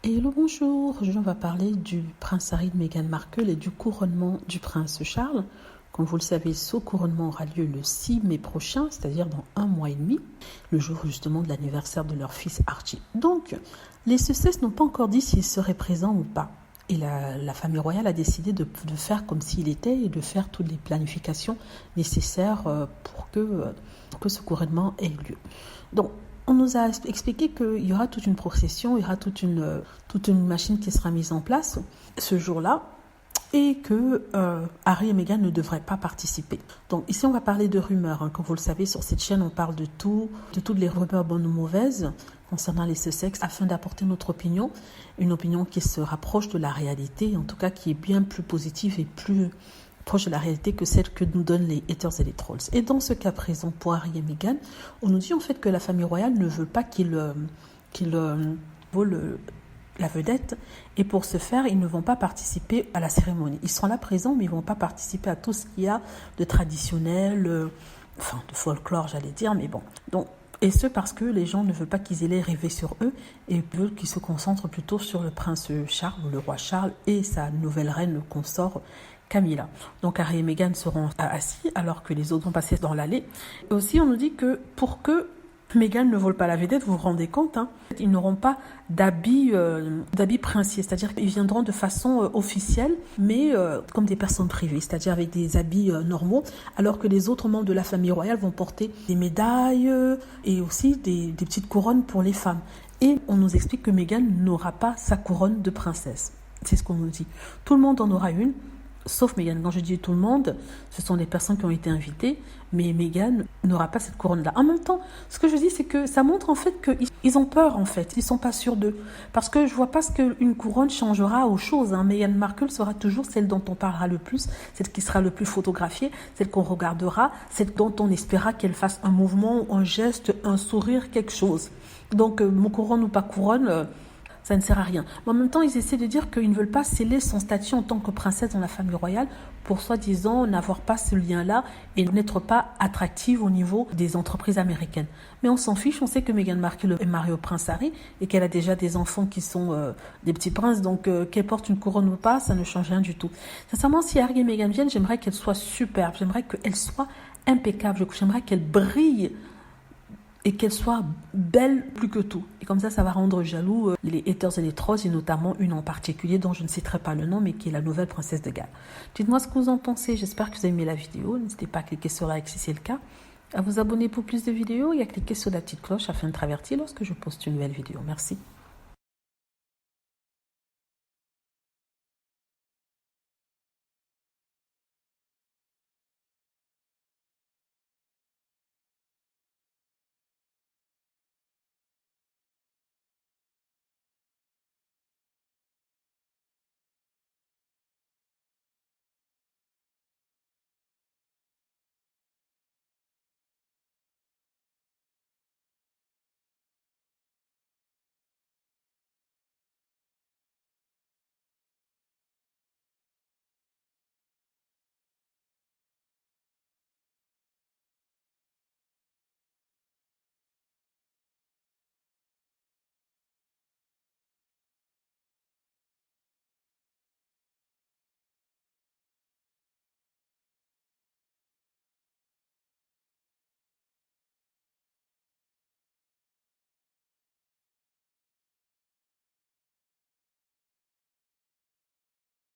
Hello, bonjour. Aujourd'hui, on va parler du prince Harry de Meghan Markle et du couronnement du prince Charles. Comme vous le savez, ce couronnement aura lieu le 6 mai prochain, c'est-à-dire dans 1 mois et demi, le jour justement de l'anniversaire de leur fils Archie. Donc, les Sussex n'ont pas encore dit s'ils seraient présents ou pas. Et la famille royale a décidé de faire comme s'il était et de faire toutes les planifications nécessaires pour que ce couronnement ait lieu. Donc, on nous a expliqué qu'il y aura toute une procession, il y aura toute une machine qui sera mise en place ce jour-là et que Harry et Meghan ne devraient pas participer. Donc ici, on va parler de rumeurs. Comme vous le savez, sur cette chaîne, on parle de toutes les rumeurs bonnes ou mauvaises concernant les Sussex afin d'apporter notre opinion, une opinion qui se rapproche de la réalité, en tout cas qui est bien plus positive et plus proche de la réalité que celle que nous donnent les haters et les trolls. Et dans ce cas présent pour Harry et Meghan, on nous dit en fait que la famille royale ne veut pas qu'il vole la vedette, et pour ce faire, ils ne vont pas participer à la cérémonie. Ils seront là présents, mais ils ne vont pas participer à tout ce qu'il y a de traditionnel, de folklore, j'allais dire, mais bon. Donc, et ce parce que les gens ne veulent pas qu'ils aient les rêver sur eux et veulent qu'ils se concentrent plutôt sur le prince Charles, ou le roi Charles, et sa nouvelle reine, le consort Camilla. Donc Harry et Meghan seront assis alors que les autres vont passer dans l'allée. Et aussi, on nous dit que pour que Meghan ne vole pas la vedette, vous vous rendez compte, ils n'auront pas d'habits princiers, c'est-à-dire qu'ils viendront de façon officielle, mais comme des personnes privées, c'est-à-dire avec des habits normaux, alors que les autres membres de la famille royale vont porter des médailles et aussi des petites couronnes pour les femmes. Et on nous explique que Meghan n'aura pas sa couronne de princesse. C'est ce qu'on nous dit. Tout le monde en aura une, sauf Meghan. Quand je dis tout le monde, ce sont les personnes qui ont été invitées, mais Meghan n'aura pas cette couronne-là. En même temps, ce que je dis, c'est que ça montre en fait qu'ils ont peur, en fait. Ils ne sont pas sûrs d'eux. Parce que je ne vois pas ce qu'une couronne changera aux choses. Meghan Markle sera toujours celle dont on parlera le plus, celle qui sera le plus photographiée, celle qu'on regardera, celle dont on espéra qu'elle fasse un mouvement, un geste, un sourire, quelque chose. Donc, mon couronne ou pas couronne... ça ne sert à rien. Mais en même temps, ils essaient de dire qu'ils ne veulent pas sceller son statut en tant que princesse dans la famille royale pour soi-disant n'avoir pas ce lien-là et n'être pas attractive au niveau des entreprises américaines. Mais on s'en fiche, on sait que Meghan Markle est mariée au prince Harry et qu'elle a déjà des enfants qui sont des petits princes, donc qu'elle porte une couronne ou pas, ça ne change rien du tout. Sincèrement, si Harry et Meghan viennent, j'aimerais qu'elle soit superbe, j'aimerais qu'elle soit impeccable, j'aimerais qu'elle brille et qu'elle soit belle plus que tout. Et comme ça va rendre jaloux les haters et les trolls, et notamment une en particulier dont je ne citerai pas le nom, mais qui est la nouvelle princesse de Galles. Dites-moi ce que vous en pensez, j'espère que vous avez aimé la vidéo. N'hésitez pas à cliquer sur like si c'est le cas, à vous abonner pour plus de vidéos et à cliquer sur la petite cloche afin d'être averti lorsque je poste une nouvelle vidéo. Merci.